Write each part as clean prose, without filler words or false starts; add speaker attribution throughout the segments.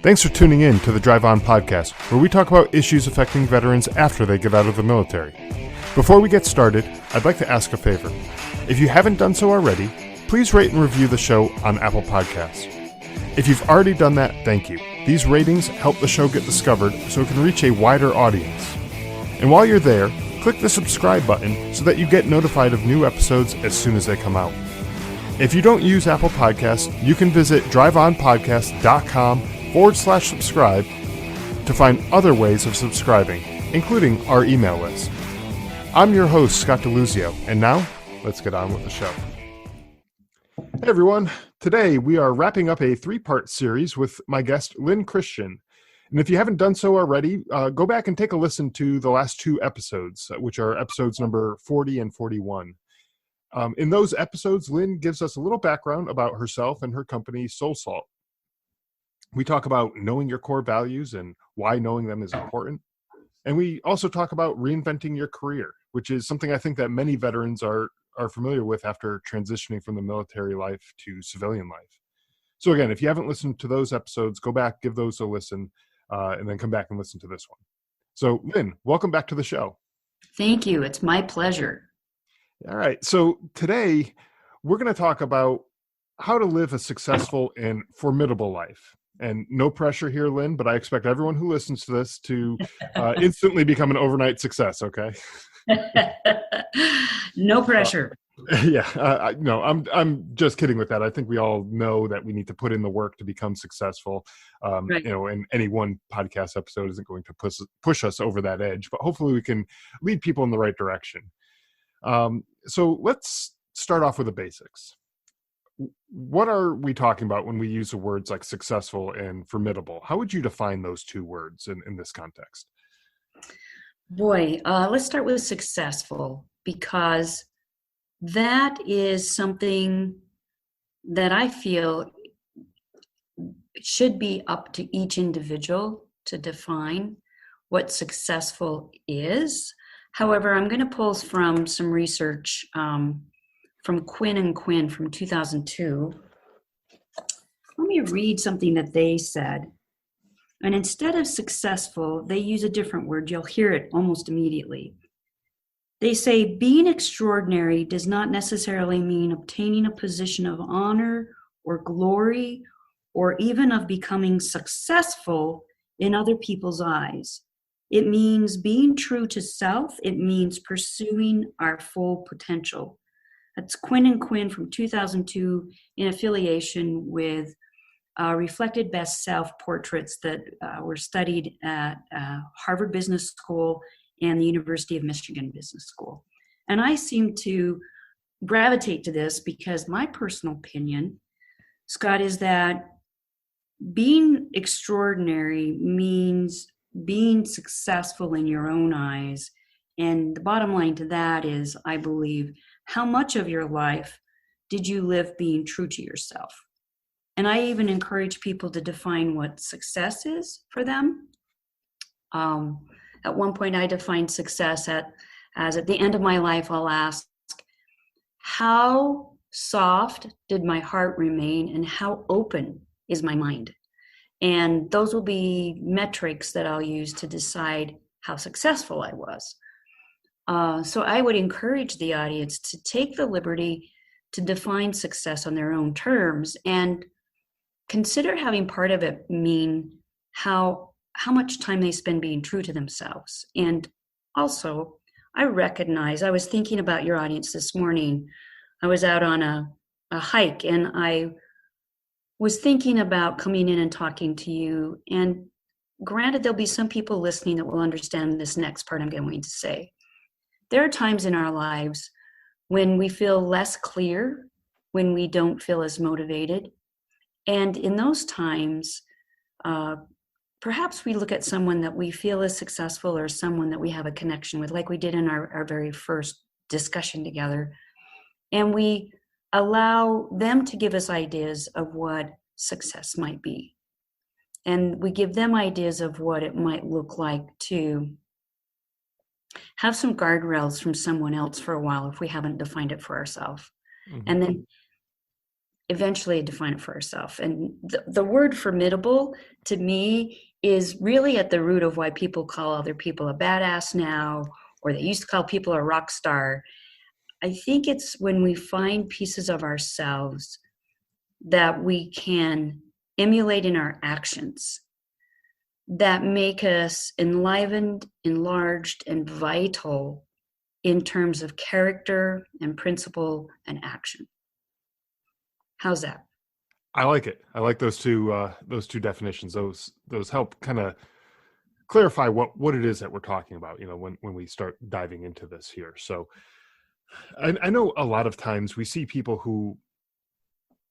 Speaker 1: Thanks for tuning in to the Drive On podcast, where we talk about issues affecting veterans after they get out of the military. Before we get started, I'd like to ask a favor. If you haven't done so already, please rate and review the show on Apple Podcasts. If you've already done that, thank you. These ratings help the show get discovered so it can reach a wider audience. And while you're there, click the subscribe button so that you get notified of new episodes as soon as they come out. If you don't use Apple Podcasts, you can visit driveonpodcast.com/subscribe to find other ways of subscribing, including our email list. I'm your host, Scott DeLuzio, and now, let's get on with the show. Hey everyone, today we are wrapping up a three-part series with my guest, Lynn Christian. And if you haven't done so already, go back and take a listen to the last two episodes, which are episodes number 40 and 41. In those episodes, Lynn gives us a little background about herself and her company, Soul Salt. We talk about knowing your core values and why knowing them is important. And we also talk about reinventing your career, which is something I think that many veterans are familiar with after transitioning from the military life to civilian life. So again, if you haven't listened to those episodes, go back, give those a listen, and then come back and listen to this one. So Lynn, welcome back to the show.
Speaker 2: Thank you. It's my pleasure.
Speaker 1: All right. So today we're going to talk about how to live a successful and formidable life. And no pressure here, Lynn, but I expect everyone who listens to this to instantly become an overnight success. Okay.
Speaker 2: No pressure.
Speaker 1: No, I'm just kidding with that. I think we all know that we need to put in the work to become successful.
Speaker 2: Right.
Speaker 1: And any one podcast episode isn't going to push us over that edge, but hopefully we can lead people in the right direction. So let's start off with the basics. What are we talking about when we use the words like successful and formidable? How would you define those two words in this context?
Speaker 2: Boy, let's start with successful, because that is something that I feel should be up to each individual to define what successful is. However, I'm going to pull from some research from Quinn and Quinn from 2002. Let me read something that they said. And instead of successful, they use a different word. You'll hear it almost immediately. They say being extraordinary does not necessarily mean obtaining a position of honor or glory, or even of becoming successful in other people's eyes. It means being true to self. It means pursuing our full potential. That's Quinn and Quinn from 2002 in affiliation with reflected best self portraits that were studied at Harvard Business School and the University of Michigan Business School. And I seem to gravitate to this because my personal opinion, Scott, is that being extraordinary means being successful in your own eyes. And the bottom line to that is, I believe, how much of your life did you live being true to yourself? And I even encourage people to define what success is for them. At one point, I defined success as at the end of my life, I'll ask, how soft did my heart remain and how open is my mind? And those will be metrics that I'll use to decide how successful I was. So I would encourage the audience to take the liberty to define success on their own terms and consider having part of it mean how much time they spend being true to themselves. And also, I recognize, I was thinking about your audience this morning. I was out on a hike, and I was thinking about coming in and talking to you. And granted, there'll be some people listening that will understand this next part I'm going to say. There are times in our lives when we feel less clear, when we don't feel as motivated. And in those times, perhaps we look at someone that we feel is successful or someone that we have a connection with, like we did in our very first discussion together. And we allow them to give us ideas of what success might be. And we give them ideas of what it might look like to have some guardrails from someone else for a while if we haven't defined it for ourselves. Mm-hmm. And then eventually define it for ourselves. And the word formidable to me is really at the root of why people call other people a badass now, or they used to call people a rock star. I think it's when we find pieces of ourselves that we can emulate in our actions that make us enlivened, enlarged, and vital in terms of character and principle and action. How's that?
Speaker 1: I like it. I like those two definitions. Those help kind of clarify what it is that we're talking about, when we start diving into this here. So I know a lot of times we see people who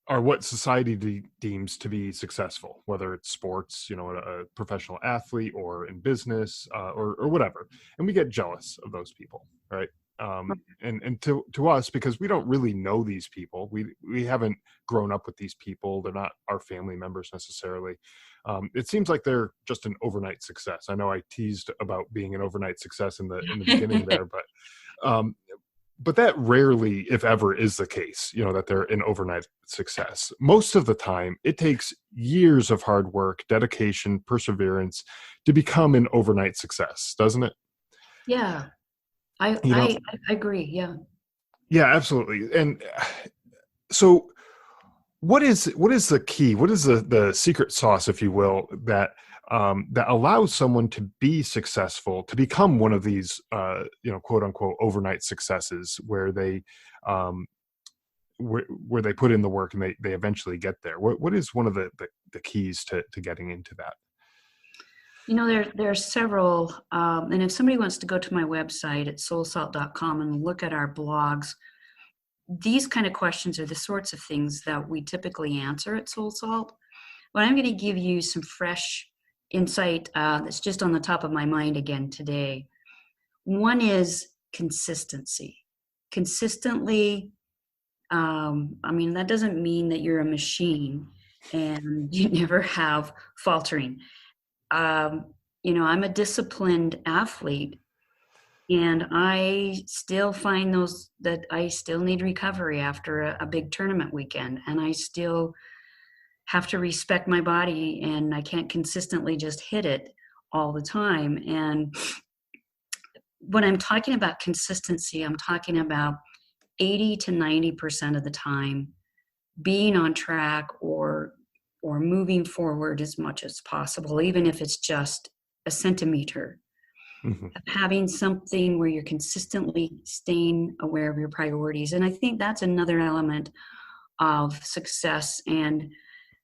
Speaker 1: are what society deems to be successful, whether it's sports, a professional athlete, or in business, or whatever, and we get jealous of those people, right? And to us, because we don't really know these people, we haven't grown up with these people. They're not our family members necessarily. It seems like they're just an overnight success. I know I teased about being an overnight success in the beginning there, but that rarely, if ever, is the case, that they're an overnight success. Most of the time, it takes years of hard work, dedication, perseverance to become an overnight success, doesn't it?
Speaker 2: Yeah, I,
Speaker 1: You know,
Speaker 2: I, I agree. Yeah.
Speaker 1: yeah, absolutely. And so what is the key? What is the secret sauce, if you will, that allows someone to be successful, to become one of these, quote unquote, overnight successes, where they, where they put in the work and they eventually get there? What is one of the keys to getting into that?
Speaker 2: There are several, and if somebody wants to go to my website at soulsalt.com and look at our blogs, these kind of questions are the sorts of things that we typically answer at Soul Salt. But I'm going to give you some fresh insight that's just on the top of my mind again today. One is consistency. Consistently, that doesn't mean that you're a machine and you never have faltering. I'm a disciplined athlete, and I still find that I still need recovery after a big tournament weekend, and I still have to respect my body, and I can't consistently just hit it all the time. And when I'm talking about consistency, I'm talking about 80 to 90% of the time being on track or moving forward as much as possible, even if it's just a centimeter.
Speaker 1: Mm-hmm.
Speaker 2: Having something where you're consistently staying aware of your priorities. And I think that's another element of success, and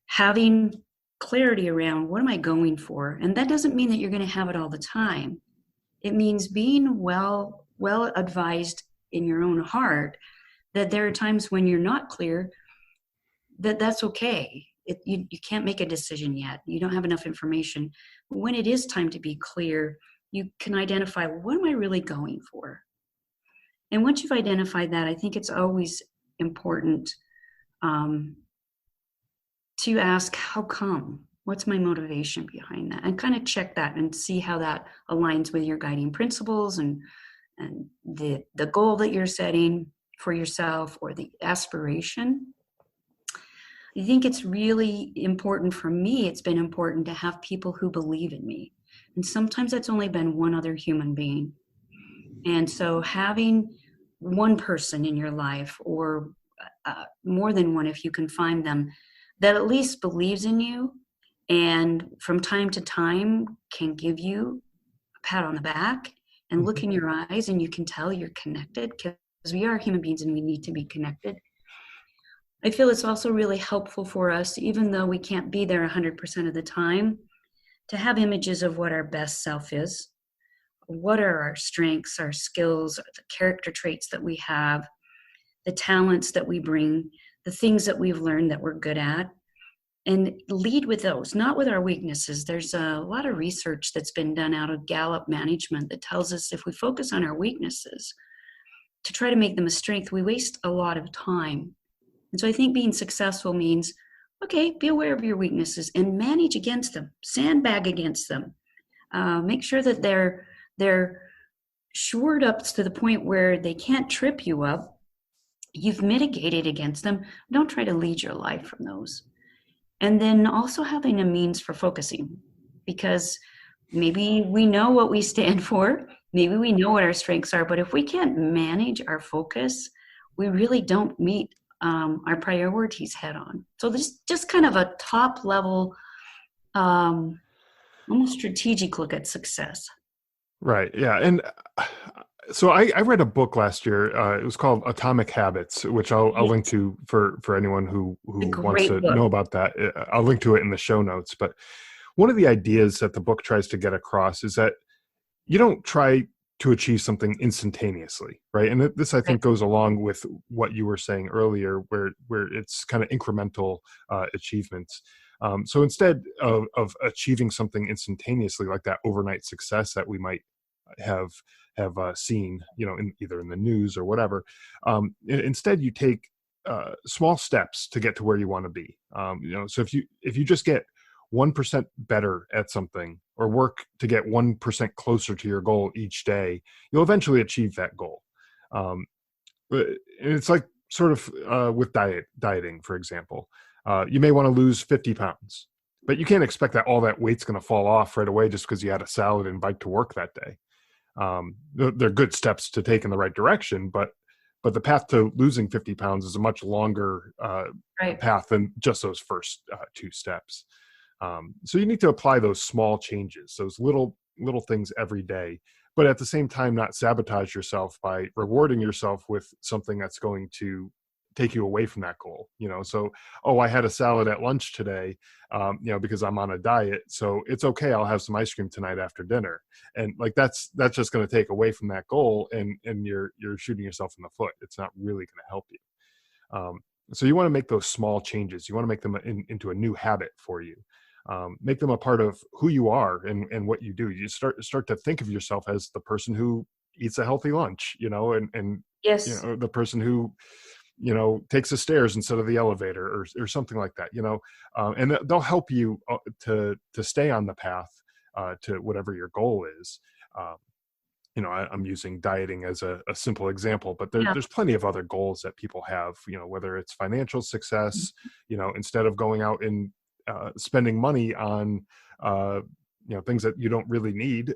Speaker 2: having clarity around what am I going for. And that doesn't mean that you're going to have it all the time. It means being well advised in your own heart that there are times when you're not clear, that's okay. You can't make a decision yet. You don't have enough information. But when it is time to be clear, you can identify, what am I really going for? And once you've identified that, I think it's always important to ask, how come? What's my motivation behind that? And kind of check that and see how that aligns with your guiding principles and the goal that you're setting for yourself, or the aspiration. I think it's really important for me. It's been important to have people who believe in me. And sometimes that's only been one other human being. And so having one person in your life, or more than one if you can find them, that at least believes in you and from time to time can give you a pat on the back and look in your eyes, and you can tell you're connected, because we are human beings and we need to be connected. I feel it's also really helpful for us, even though we can't be there 100% of the time, to have images of what our best self is. What are our strengths, our skills, the character traits that we have, the talents that we bring, the things that we've learned that we're good at, and lead with those, not with our weaknesses. There's a lot of research that's been done out of Gallup Management that tells us if we focus on our weaknesses to try to make them a strength, we waste a lot of time. And so I think being successful means, okay, be aware of your weaknesses and manage against them, sandbag against them. Make sure that they're shored up to the point where they can't trip you up, you've mitigated against them. Don't try to lead your life from those. And then also having a means for focusing, because maybe we know what we stand for, maybe we know what our strengths are, but if we can't manage our focus, we really don't meet our priorities head on. So this is just kind of a top level, um, almost strategic look at success.
Speaker 1: Right. Yeah. And so I read a book last year. It was called Atomic Habits, which I'll link
Speaker 2: It's
Speaker 1: to for anyone
Speaker 2: a
Speaker 1: who wants
Speaker 2: great
Speaker 1: to
Speaker 2: book.
Speaker 1: know about that. I'll link to it in the show notes. But one of the ideas that the book tries to get across is that you don't try to achieve something instantaneously, right? And this, I
Speaker 2: Right.
Speaker 1: think, goes along with what you were saying earlier, where it's kind of incremental achievements. So instead of achieving something instantaneously, like that overnight success that we might have seen, in either in the news or whatever, instead you take small steps to get to where you want to be. So if you just get 1% better at something or work to get 1% closer to your goal each day, you'll eventually achieve that goal. It's like sort of with dieting, for example. You may want to lose 50 pounds, but you can't expect that all that weight's going to fall off right away just because you had a salad and bike to work that day. They're good steps to take in the right direction, but the path to losing 50 pounds is a much longer
Speaker 2: Right.
Speaker 1: path than just those first two steps. So you need to apply those small changes, those little things every day, but at the same time, not sabotage yourself by rewarding yourself with something that's going to take you away from that goal. So, oh, I had a salad at lunch today, because I'm on a diet, so it's okay. I'll have some ice cream tonight after dinner, and like that's just going to take away from that goal, and you're shooting yourself in the foot. It's not really going to help you. Um, so you want to make those small changes. You want to make them into a new habit for you. Make them a part of who you are and what you do. You start to think of yourself as the person who eats a healthy lunch, and
Speaker 2: Yes.
Speaker 1: the person who takes the stairs instead of the elevator, or something like that. And they'll help you to stay on the path to whatever your goal is. Um, I'm using dieting as a simple example, but
Speaker 2: Yeah.
Speaker 1: there's plenty of other goals that people have, whether it's financial success, instead of going out and spending money on, uh, things that you don't really need,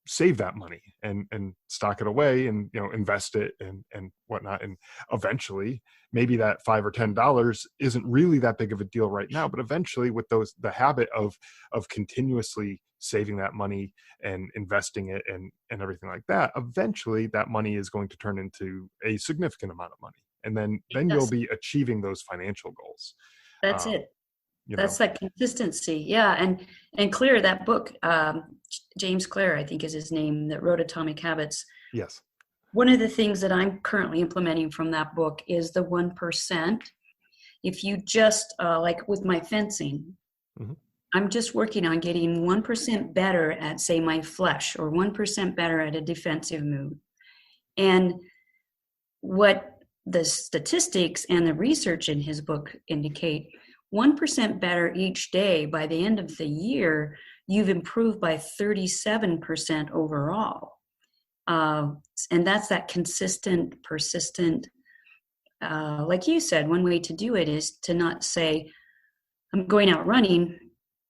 Speaker 1: save that money and stock it away and, invest it and whatnot. And eventually maybe that $5 or $10 isn't really that big of a deal right now, but eventually with the habit of continuously saving that money and investing it and everything like that, eventually that money is going to turn into a significant amount of money, and then you'll
Speaker 2: Yes.
Speaker 1: be achieving those financial goals.
Speaker 2: That's
Speaker 1: um,
Speaker 2: it.
Speaker 1: you know
Speaker 2: That's that consistency. Yeah. And Clear, that book, James Clear, I think is his name, that wrote Atomic Habits.
Speaker 1: yes.
Speaker 2: One of the things that I'm currently implementing from that book is the 1%. If you just, like with my fencing,
Speaker 1: Hmm.
Speaker 2: I'm just working on getting 1% better at, say, my flush, or 1% better at a defensive move. And what the statistics and the research in his book indicate, 1% better each day, by the end of the year, you've improved by 37% overall. Uh, and that's that consistent, persistent, like you said, one way to do it is to not say, I'm going out running,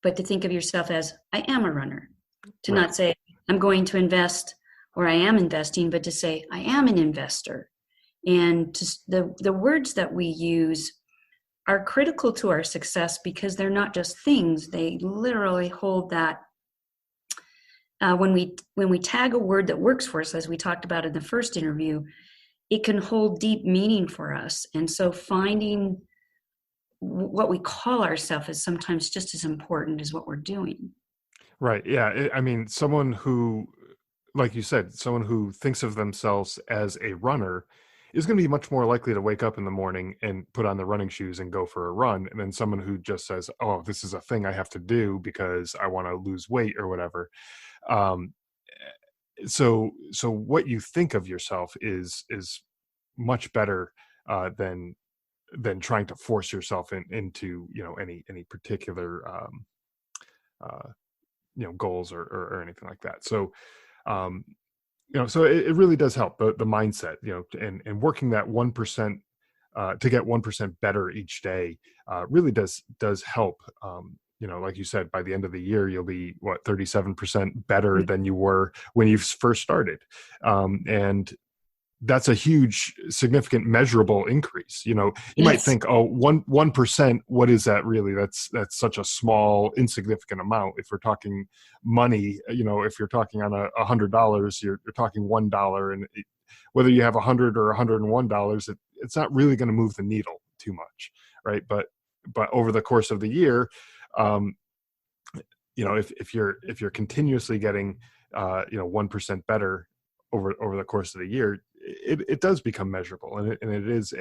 Speaker 2: but to think of yourself as, I am a runner. To
Speaker 1: Right.
Speaker 2: not say, I'm going to invest, or I am investing, but to say, I am an investor. And just the words that we use are critical to our success, because they're not just things, they literally hold that. When we tag a word that works for us, as we talked about in the first interview, it can hold deep meaning for us. And so finding what we call ourselves is sometimes just as important as what we're doing.
Speaker 1: Right. Yeah. I mean, someone who, like you said, someone who thinks of themselves as a runner is going to be much more likely to wake up in the morning and put on the running shoes and go for a run, and then someone who just says, "Oh, this is a thing I have to do because I want to lose weight or whatever." Um, so what you think of yourself is much better than trying to force yourself into any particular uh, goals or anything like that. So so it really does help the mindset, and working that 1% to get 1% better each day really does help. Like you said, by the end of the year, you'll be 37% better than you were when you first started, and that's a huge, significant, measurable increase. You might
Speaker 2: Yes.
Speaker 1: think, oh, 1%, what is that really? That's such a small, insignificant amount. If we're talking money, if you're talking on $100, you're talking $1, and whether you have 100 or $101, it's not really going to move the needle too much, right? But over the course of the year, um, if you're continuously getting 1% better over the course of the year, it does become measurable, and it is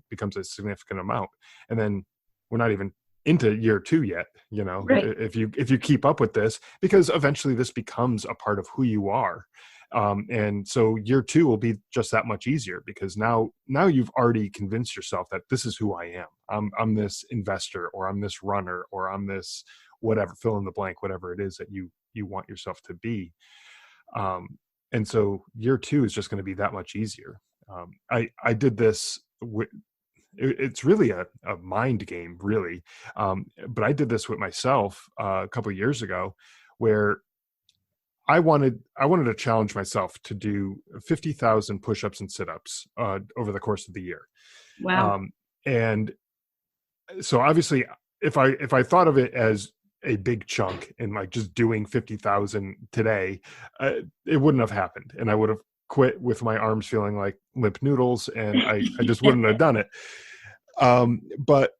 Speaker 1: becomes a significant amount. And then we're not even into year 2 yet,
Speaker 2: Right.
Speaker 1: if you keep up with this, because eventually this becomes a part of who you are. And so year 2 will be just that much easier, because now you've already convinced yourself that this is who I am. I'm this investor, or I'm this runner, or I'm this whatever, fill in the blank, whatever it is that you want yourself to be. And so year 2 is just going to be that much easier. I did this it's really a mind game, really. But I did this with myself a couple of years ago, where I wanted to challenge myself to do 50,000 push-ups and sit-ups over the course of the year.
Speaker 2: Wow.
Speaker 1: And so obviously, if I thought of it as a big chunk and like just doing 50,000 today, it wouldn't have happened, and I would have quit with my arms feeling like limp noodles, and I just wouldn't have done it. But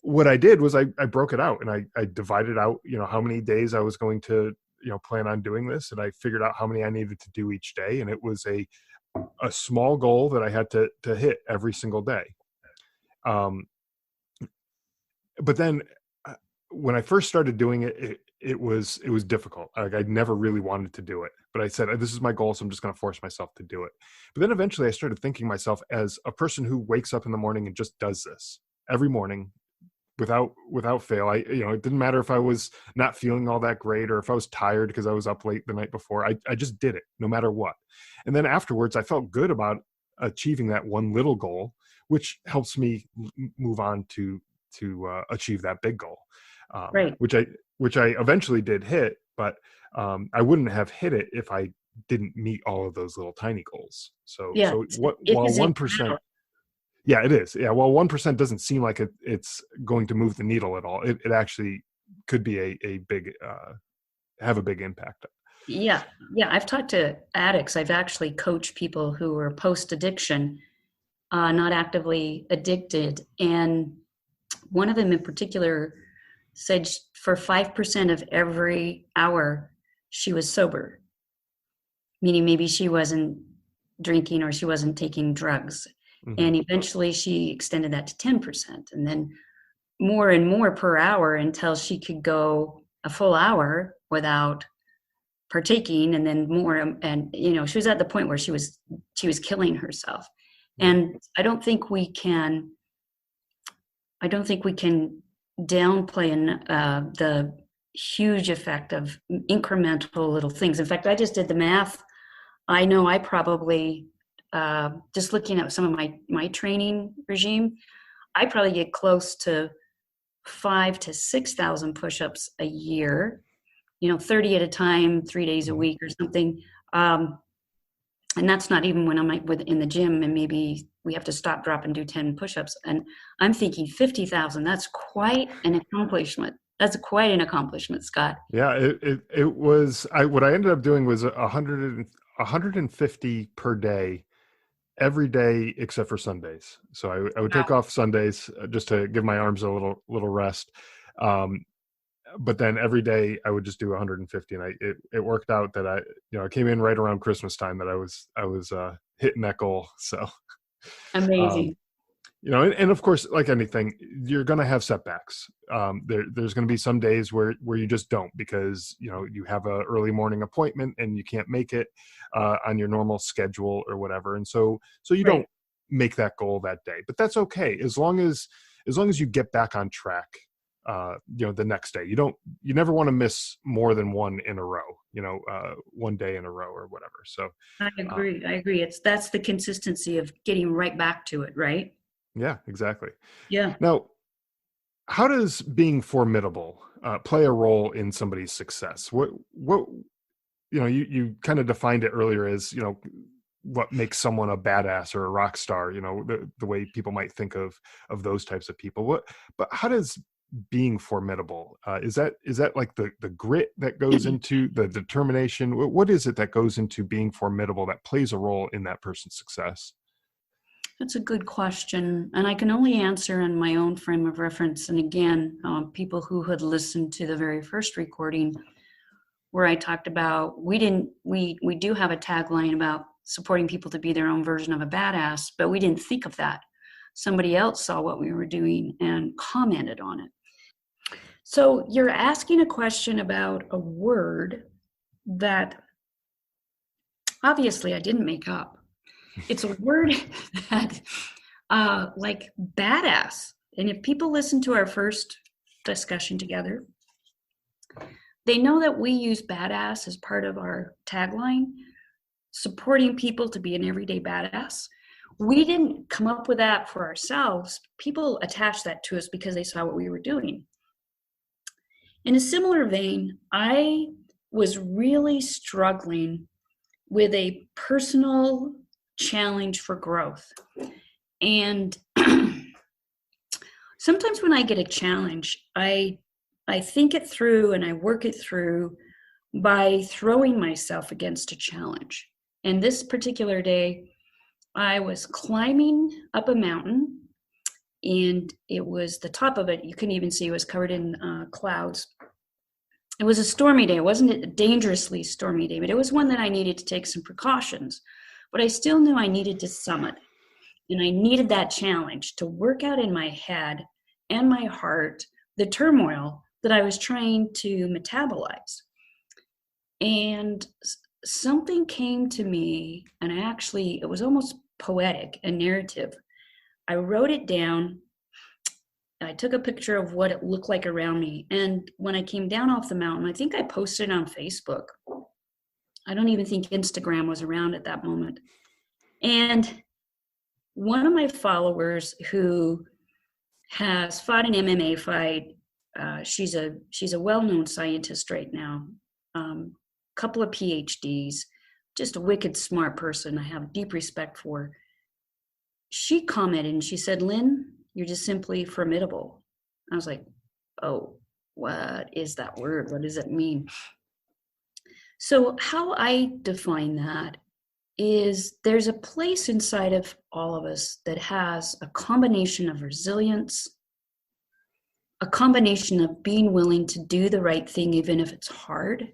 Speaker 1: what I did was I broke it out, and I divided out, how many days I was going to, plan on doing this. And I figured out how many I needed to do each day. And it was a small goal that I had to hit every single day. But then when I first started doing it, it was difficult. Like, I never really wanted to do it, but I said, this is my goal, so I'm just going to force myself to do it. But then eventually I started thinking myself as a person who wakes up in the morning and just does this every morning without fail. It didn't matter if I was not feeling all that great, or if I was tired because I was up late the night before. I just did it no matter what. And then afterwards I felt good about achieving that one little goal, which helps me move on to achieve that big goal,
Speaker 2: Right.
Speaker 1: which I eventually did hit. But I wouldn't have hit it if I didn't meet all of those little tiny goals. So
Speaker 2: Yeah. It
Speaker 1: while
Speaker 2: is
Speaker 1: 1%,
Speaker 2: incremental.
Speaker 1: yeah, it is. Yeah, well, 1% doesn't seem like it's going to move the needle at all. It actually could be a big have a big impact.
Speaker 2: Yeah. Yeah. I've talked to addicts. I've actually coached people who are post addiction, not actively addicted. And one of them in particular said for 5% of every hour she was sober, meaning maybe she wasn't drinking or she wasn't taking drugs.
Speaker 1: Hmm.
Speaker 2: And eventually she extended that to 10%, and then more and more per hour until she could go a full hour without partaking, and then more. And she was at the point where she was killing herself.
Speaker 1: Yeah.
Speaker 2: And I don't think we can downplay the huge effect of incremental little things. In fact, I just did the math. I know I probably, just looking at some of my training regime, I probably get close to 5,000 to 6,000 push-ups a year. 30 at a time, 3 days a
Speaker 1: Hmm.
Speaker 2: week or something. And that's not even when I'm like in the gym and maybe we have to stop, drop, and do 10 push-ups. And I'm thinking 50,000. That's quite an accomplishment. That's quite an accomplishment, Scott.
Speaker 1: Yeah, it was. What I ended up doing was 150 per day, every day except for Sundays. So I would take
Speaker 2: Wow.
Speaker 1: off Sundays just to give my arms a little rest. Um, but then every day I would just do 150, and it worked out that I came in right around Christmas time that I was hitting that goal. So um,
Speaker 2: Amazing.
Speaker 1: and of course, like anything, you're going to have setbacks. There's going to be some days where you just don't, because you have a early morning appointment and you can't make it on your normal schedule or whatever, and so you
Speaker 2: Right.
Speaker 1: don't make that goal that day. But that's okay, as long as you get back on track. The next day, you never want to miss more than one in a row. One day in a row or whatever. So
Speaker 2: I
Speaker 1: um,
Speaker 2: agree. I agree. That's the consistency of getting right back to it, right?
Speaker 1: Yeah, exactly.
Speaker 2: Yeah.
Speaker 1: Now, how does being formidable play a role in somebody's success? What you kind of defined it earlier as what makes someone a badass or a rock star. The way people might think of those types of people. But how does being formidable is that like the grit that goes into the determination? What is it that goes into being formidable that plays a role in that person's success?
Speaker 2: That's a good question. And I can only answer in my own frame of reference. And again, people who had listened to the very first recording where I talked about we do have a tagline about supporting people to be their own version of a badass, but we didn't think of that. Somebody else saw what we were doing and commented on it. So you're asking a question about a word that obviously I didn't make up. It's a word that like badass. And if people listen to our first discussion together, they know that we use badass as part of our tagline, supporting people to be an everyday badass. We didn't come up with that for ourselves. People attached that to us because they saw what we were doing. In a similar vein, I was really struggling with a personal challenge for growth. And sometimes when I get a challenge, I think it through and I work it through by throwing myself against a challenge. And this particular day, I was climbing up a mountain, and it was the top of it. You couldn't even see; it was covered in clouds. It was a stormy day. It wasn't a dangerously stormy day, but it was one that I needed to take some precautions. But I still knew I needed to summit, and I needed that challenge to work out in my head and my heart the turmoil that I was trying to metabolize. And something came to me, and it was almost poetic, a narrative. I wrote it down. I took a picture of what it looked like around me. And when I came down off the mountain, I think I posted it on Facebook. I don't even think Instagram was around at that moment. And one of my followers who has fought an MMA fight, she's a well-known scientist right now, couple of PhDs, just a wicked smart person I have deep respect for. She commented and she said, "Lynn, you're just simply formidable." I was like, oh, what is that word? What does it mean? So how I define that is there's a place inside of all of us that has a combination of resilience, a combination of being willing to do the right thing even if it's hard,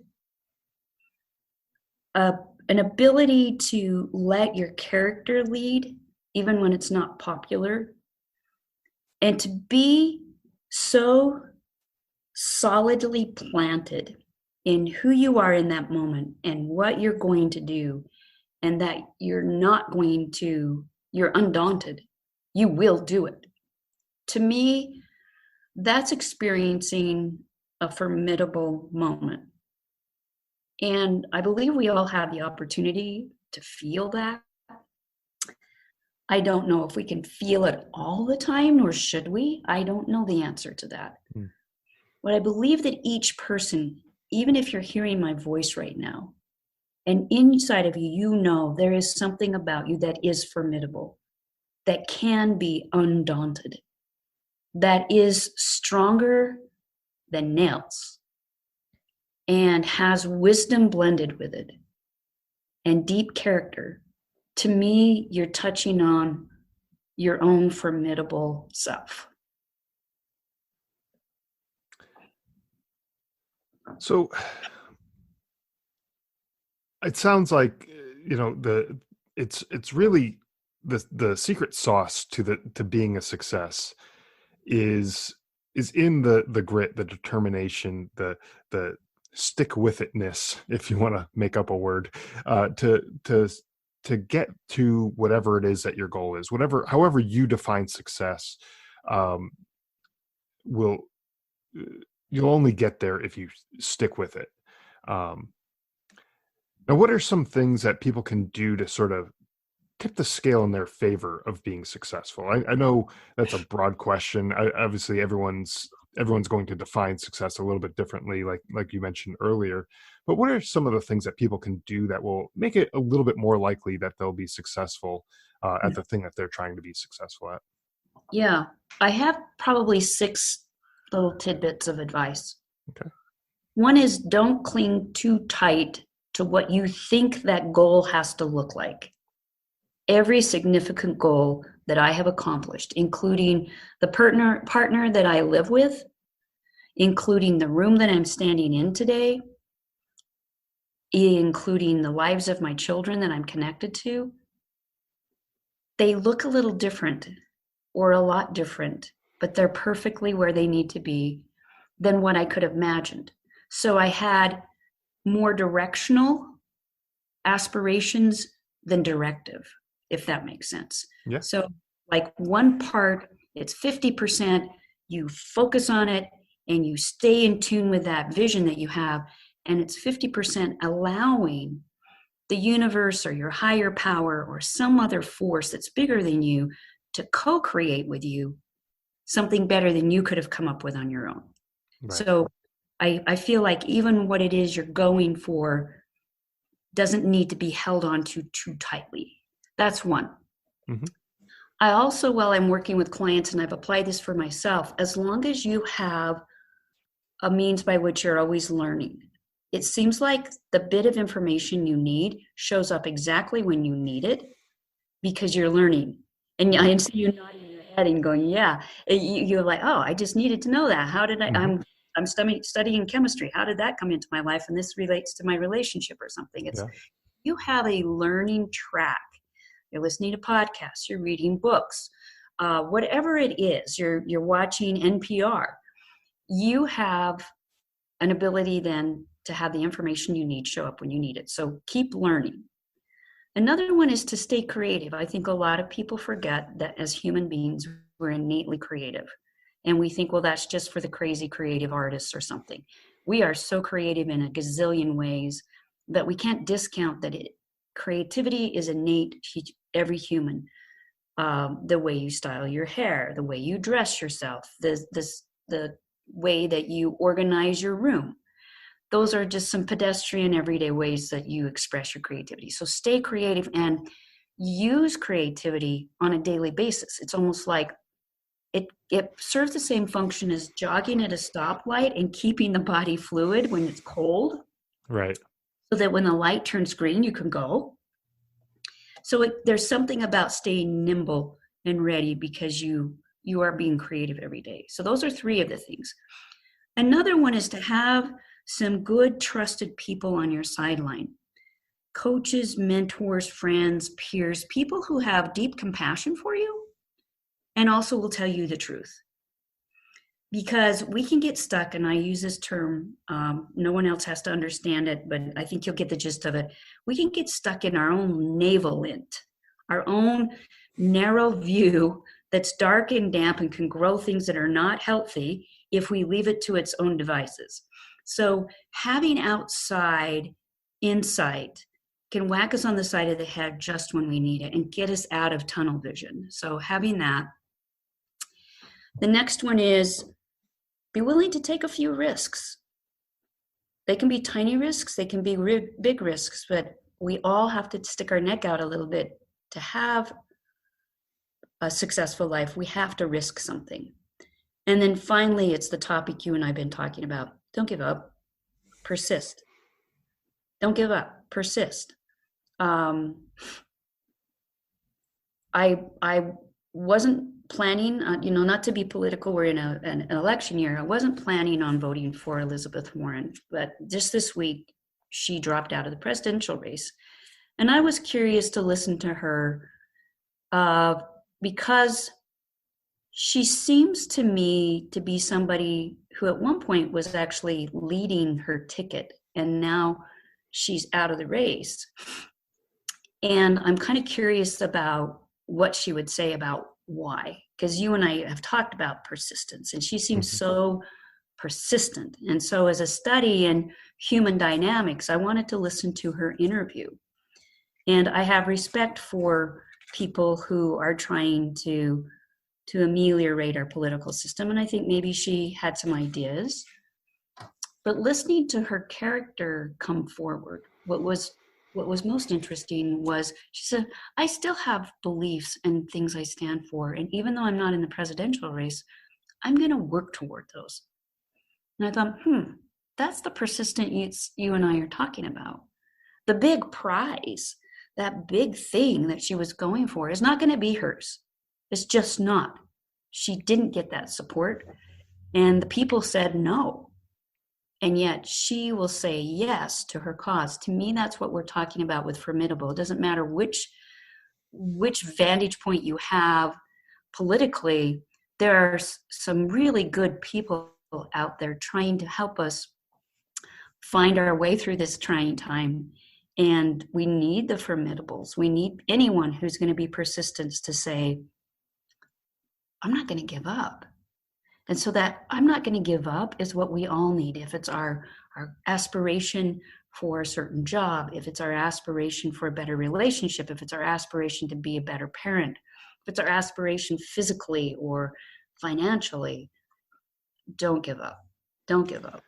Speaker 2: an ability to let your character lead even when it's not popular, and to be so solidly planted in who you are in that moment and what you're going to do, and that you're undaunted. You will do it. To me, that's experiencing a formidable moment. And I believe we all have the opportunity to feel that. I don't know if we can feel it all the time, nor should we. I don't know the answer to that. Mm. But I believe that each person, even if you're hearing my voice right now, and inside of you, you know there is something about you that is formidable, that can be undaunted, that is stronger than nails, and has wisdom blended with it, and deep character. To me, you're touching on your own formidable self.
Speaker 1: So it sounds like it's really the secret sauce to being a success is in the grit, the determination, the stick with itness, if you want to make up a word, to get to whatever it is that your goal is, however you define success. Will You'll only get there if you stick with it. Now, what are some things that people can do to sort of tip the scale in their favor of being successful? I know that's a broad question. Obviously, everyone's going to define success a little bit differently, like you mentioned earlier. But what are some of the things that people can do that will make it a little bit more likely that they'll be successful at the thing that they're trying to be successful at?
Speaker 2: Yeah, I have probably 6 little tidbits of advice.
Speaker 1: Okay.
Speaker 2: One is don't cling too tight to what you think that goal has to look like. Every significant goal that I have accomplished, including the partner that I live with, including the room that I'm standing in today, including the lives of my children that I'm connected to, they look a little different or a lot different, but they're perfectly where they need to be than what I could have imagined. So I had more directional aspirations than directive, if that makes sense.
Speaker 1: Yeah.
Speaker 2: So like one part, it's 50%, you focus on it and you stay in tune with that vision that you have, and it's 50% allowing the universe or your higher power or some other force that's bigger than you to co-create with you something better than you could have come up with on your own.
Speaker 1: Right.
Speaker 2: So I feel like even what it is you're going for doesn't need to be held on to too tightly. That's one.
Speaker 1: Mm-hmm.
Speaker 2: I also, while I'm working with clients, and I've applied this for myself, as long as you have a means by which you're always learning, it seems like the bit of information you need shows up exactly when you need it because you're learning. And I see you nodding your head and going, yeah. You're like, oh, I just needed to know that. How did
Speaker 1: Mm-hmm.
Speaker 2: I'm studying chemistry. How did that come into my life? And this relates to my relationship or something. It's
Speaker 1: Yeah.
Speaker 2: You have a learning track. You're listening to podcasts, you're reading books, whatever it is, you're watching NPR. You have an ability then to have the information you need show up when you need it. So keep learning. Another one is to stay creative. I think a lot of people forget that as human beings, we're innately creative. And we think, well, that's just for the crazy creative artists or something. We are so creative in a gazillion ways that we can't discount that creativity is innate to every human. The way you style your hair, the way you dress yourself, the way that you organize your room. Those are just some pedestrian everyday ways that you express your creativity. So stay creative and use creativity on a daily basis. It's almost like it serves the same function as jogging at a stoplight and keeping the body fluid when it's cold,
Speaker 1: Right.
Speaker 2: so that when the light turns green, you can go. So there's something about staying nimble and ready because you are being creative every day. So those are 3 of the things. Another one is to have some good, trusted people on your sideline. Coaches, mentors, friends, peers, people who have deep compassion for you and also will tell you the truth. Because we can get stuck, and I use this term, no one else has to understand it, but I think you'll get the gist of it. We can get stuck in our own navel lint, our own narrow view that's dark and damp and can grow things that are not healthy if we leave it to its own devices. So having outside insight can whack us on the side of the head just when we need it and get us out of tunnel vision. So having that. The next one is be willing to take a few risks. They can be tiny risks, they can be big risks, but we all have to stick our neck out a little bit to have a successful life. We have to risk something. And then finally, it's the topic you and I have been talking about. Don't give up. Persist. Don't give up. Persist. I wasn't planning, not to be political, we're in an election year. I wasn't planning on voting for Elizabeth Warren, but just this week, she dropped out of the presidential race. And I was curious to listen to her because she seems to me to be somebody who at one point was actually leading her ticket, and now she's out of the race. And I'm kind of curious about what she would say about why, because you and I have talked about persistence, and she seems so persistent. And so as a study in human dynamics, I wanted to listen to her interview. And I have respect for people who are trying to ameliorate our political system. And I think maybe she had some ideas. But listening to her character come forward, what was most interesting was she said, I still have beliefs and things I stand for. And even though I'm not in the presidential race, I'm going to work toward those. And I thought, that's the persistent you and I are talking about. The big prize, that big thing that she was going for, is not going to be hers. It's just not. She didn't get that support. And the people said no. And yet she will say yes to her cause. To me, that's what we're talking about with Formidable. It doesn't matter which vantage point you have politically. There are some really good people out there trying to help us find our way through this trying time. And we need the Formidables. We need anyone who's going to be persistent to say, I'm not going to give up. And so that I'm not going to give up is what we all need. If it's our aspiration for a certain job, if it's our aspiration for a better relationship, if it's our aspiration to be a better parent, if it's our aspiration physically or financially, don't give up. Don't give up.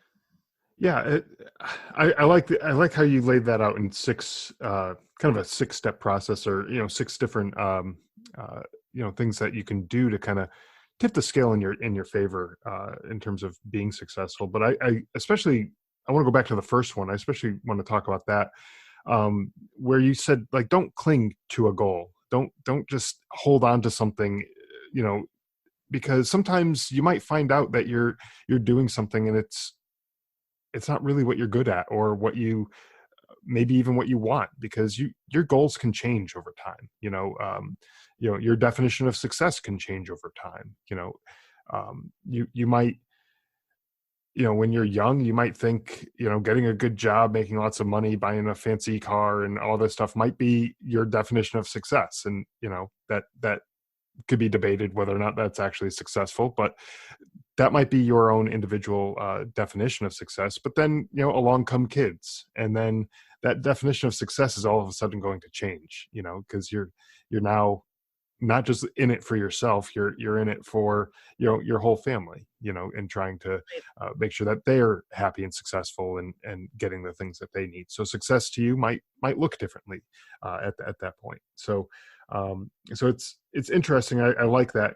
Speaker 1: Yeah, I like how you laid that out in six kind of a 6-step process, or 6 different things that you can do to kind of tip the scale in your favor in terms of being successful. But I especially I want to go back to the first one. I especially want to talk about that where you said, like, don't cling to a goal. Don't just hold on to something, because sometimes you might find out that you're doing something and it's not really what you're good at, or what you maybe even what you want, because your goals can change over time. Your definition of success can change over time. You might, when you're young, you might think, getting a good job, making lots of money, buying a fancy car and all this stuff might be your definition of success. And, that could be debated whether or not that's actually successful, but that might be your own individual definition of success. But then, along come kids, and then that definition of success is all of a sudden going to change, because you're now not just in it for yourself, you're in it for your whole family, and trying to make sure that they're happy and successful and getting the things that they need. So success to you might look differently at that point. So it's interesting. I like that,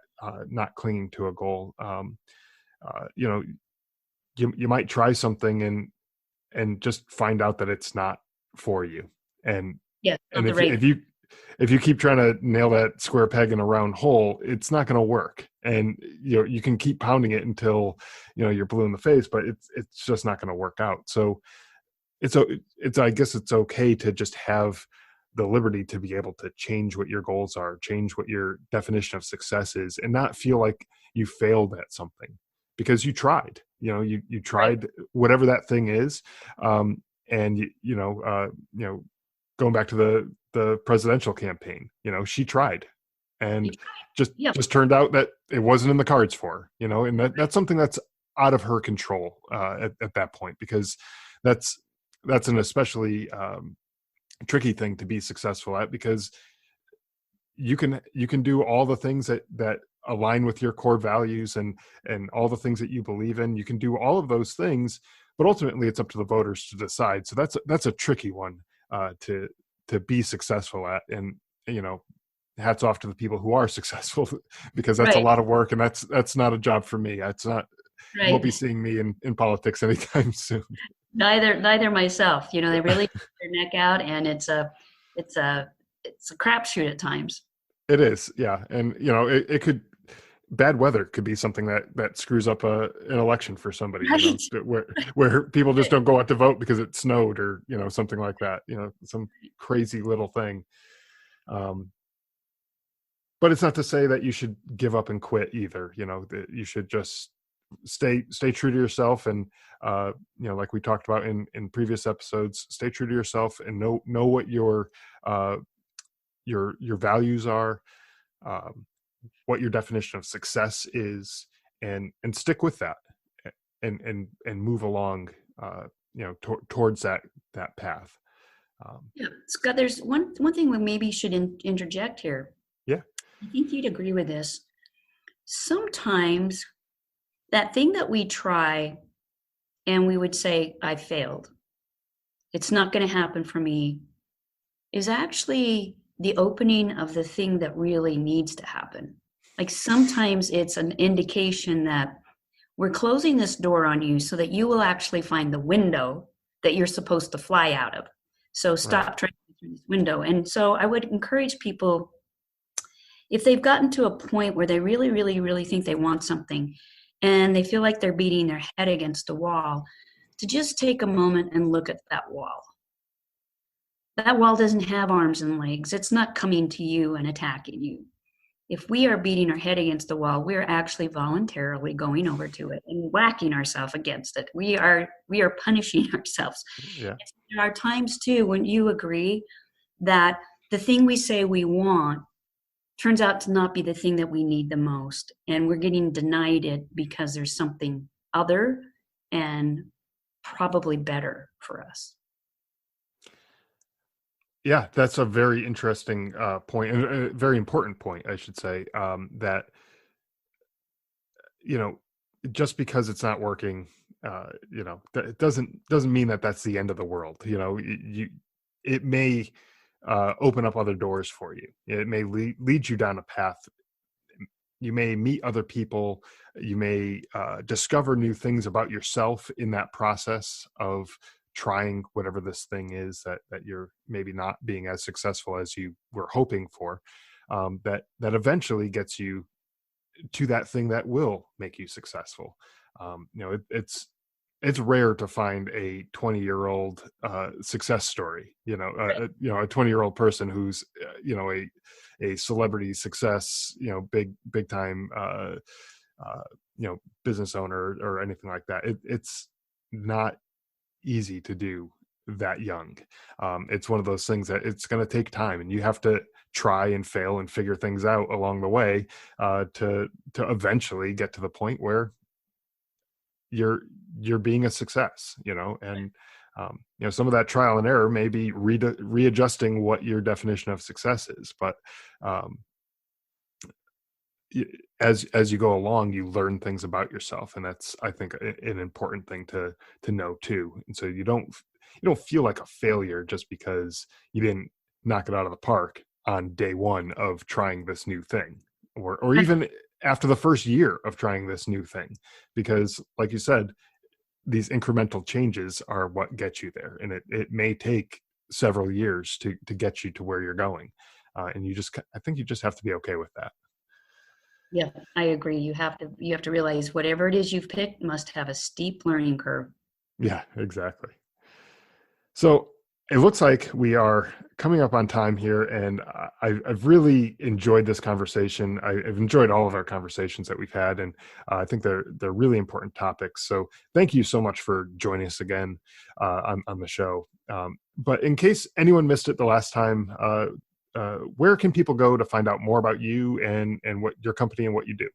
Speaker 1: not clinging to a goal. You might try something and just find out that it's not for you. And
Speaker 2: Yeah, not
Speaker 1: and
Speaker 2: the right.
Speaker 1: if you keep trying to nail that square peg in a round hole, it's not going to work. And you can keep pounding it until you're blue in the face, but it's just not going to work out. So it's I guess it's okay to just have the liberty to be able to change what your goals are, change what your definition of success is, and not feel like you failed at something because you tried. You
Speaker 2: Right.
Speaker 1: tried whatever that thing is, and going back to the presidential campaign, she tried,
Speaker 2: You
Speaker 1: and
Speaker 2: try.
Speaker 1: just
Speaker 2: Yep.
Speaker 1: just turned out that it wasn't in the cards for her, and that's something that's out of her control at that point, because that's an especially tricky thing to be successful at, because you can do all the things that align with your core values and all the things that you believe in. You can do all of those things, but ultimately it's up to the voters to decide. So that's a tricky one to be successful at. And hats off to the people who are successful, because that's a
Speaker 2: Right.
Speaker 1: lot of work, and that's not a job for me. That's not You won't
Speaker 2: Right.
Speaker 1: be seeing me in politics anytime soon.
Speaker 2: Neither myself. They really put their neck out, and it's a it's a crapshoot at times.
Speaker 1: It is, yeah. And it could, bad weather could be something that screws up an election for somebody,
Speaker 2: Right.
Speaker 1: where people just don't go out to vote because it snowed, or something like that, some crazy little thing. um but it's not to say that you should give up and quit either. That you should just stay true to yourself, and like we talked about in previous episodes, stay true to yourself and know what uh your values are, um, what your definition of success is, and stick with that, and move along, towards that path.
Speaker 2: Yeah, Scott. There's one thing we maybe should interject here. I think you'd agree with this. Sometimes that thing that we try and we would say, I failed, it's not going to happen for me, is actually the opening of the thing that really needs to happen. Like sometimes it's an indication that we're closing this door on you so that you will actually find the window that you're supposed to fly out of. So
Speaker 1: Right.
Speaker 2: stop trying to get through this window. And so I would encourage people, if they've gotten to a point where they really, really, really think they want something and they feel like they're beating their head against a wall, to just take a moment and look at that wall. That wall doesn't have arms and legs. It's not coming to you and attacking you. If we are beating our head against the wall, we're actually voluntarily going over to it and whacking ourselves against it. We are punishing ourselves.
Speaker 1: Yeah.
Speaker 2: There are times too when you agree that the thing we say we want turns out to not be the thing that we need the most, and we're getting denied it because there's something other and probably better for us.
Speaker 1: Yeah, that's a very interesting point, and a very important point, I should say. That you know, just because it's not working, it doesn't mean that that's the end of the world. It may open up other doors for you. It may lead you down a path. You may meet other people. You may discover new things about yourself in that process of trying whatever this thing is that you're maybe not being as successful as you were hoping for. That eventually gets you to that thing that will make you successful. It's rare to find a 20-year-old success story. A 20-year-old person who's a celebrity success, big time business owner or anything like that. It's not easy to do that young. It's one of those things that it's going to take time, and you have to try and fail and figure things out along the way to eventually get to the point where you're being a success. And some of that trial and error may be readjusting what your definition of success is, but um, as you go along, you learn things about yourself, and that's, I think, an important thing to know too. And so you don't feel like a failure just because you didn't knock it out of the park on day one of trying this new thing, or even after the first year of trying this new thing, because like you said, these incremental changes are what get you there, and it may take several years to get you to where you're going, and I think you just have to be okay with that.
Speaker 2: Yeah, I agree. You have to realize whatever it is you've picked must have a steep learning curve.
Speaker 1: Yeah, exactly. So it looks like we are coming up on time here, and I've really enjoyed this conversation. I've enjoyed all of our conversations that we've had, and I think they're really important topics. So thank you so much for joining us again on the show. But in case anyone missed it the last time, where can people go to find out more about you and what your company and what you do?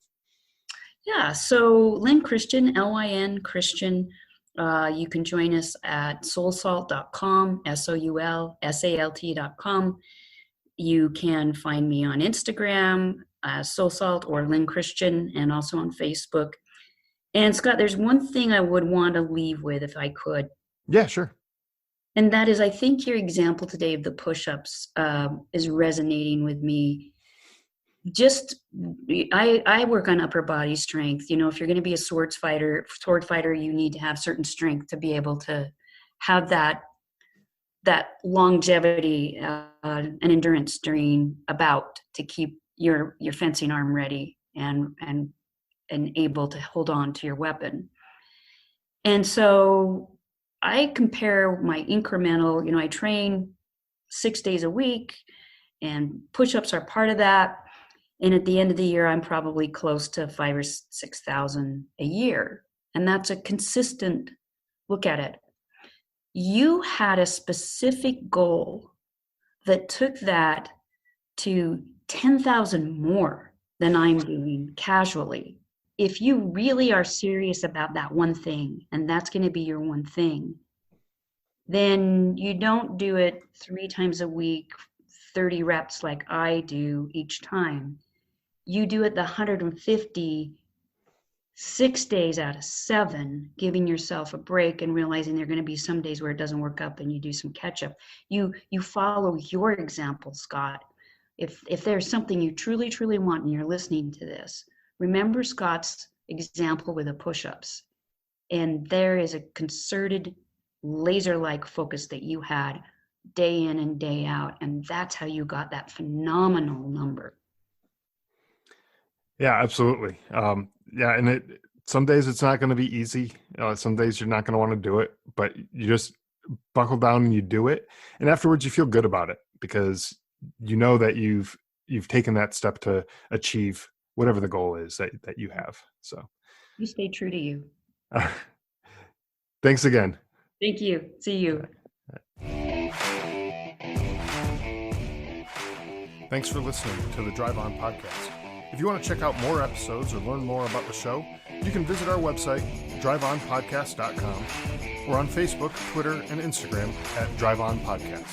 Speaker 2: Yeah, so Lynn Christian, Lyn Christian. You can join us at soulsalt.com, soulsalt.com. You can find me on Instagram, soulsalt or Lynn Christian, and also on Facebook. And Scott, there's one thing I would want to leave with if I could.
Speaker 1: Yeah, sure.
Speaker 2: And that is, I think your example today of the push-ups is resonating with me. I work on upper body strength. If you're going to be a sword fighter, you need to have certain strength to be able to have that longevity and endurance during a bout, to keep your fencing arm ready and able to hold on to your weapon. And so I compare my incremental, I train 6 days a week, and push-ups are part of that. And at the end of the year, I'm probably close to 5,000 or 6,000 a year. And that's a consistent look at it. You had a specific goal that took that to 10,000 more than I'm doing casually. If you really are serious about that one thing, and that's going to be your one thing, then you don't do it 3 times a week, 30 reps like I do each time. You do it the 150 6 days out of 7, giving yourself a break and realizing there are going to be some days where it doesn't work up and you do some catch up. You follow your example, Scott. If there's something you truly, truly want and you're listening to this, remember Scott's example with the push-ups. And there is a concerted, laser-like focus that you had day in and day out. And that's how you got that phenomenal number.
Speaker 1: Yeah, absolutely. Yeah, and some days it's not going to be easy. Some days you're not going to want to do it, but you just buckle down and you do it, and afterwards you feel good about it because you know that you've taken that step to achieve whatever the goal is that you have. So
Speaker 2: you stay true to you.
Speaker 1: Thanks again.
Speaker 2: Thank you. See you.
Speaker 1: Thanks for listening to the Drive On Podcast. If you want to check out more episodes or learn more about the show, you can visit our website, driveonpodcast.com, or on Facebook, Twitter, and Instagram at Drive On Podcast.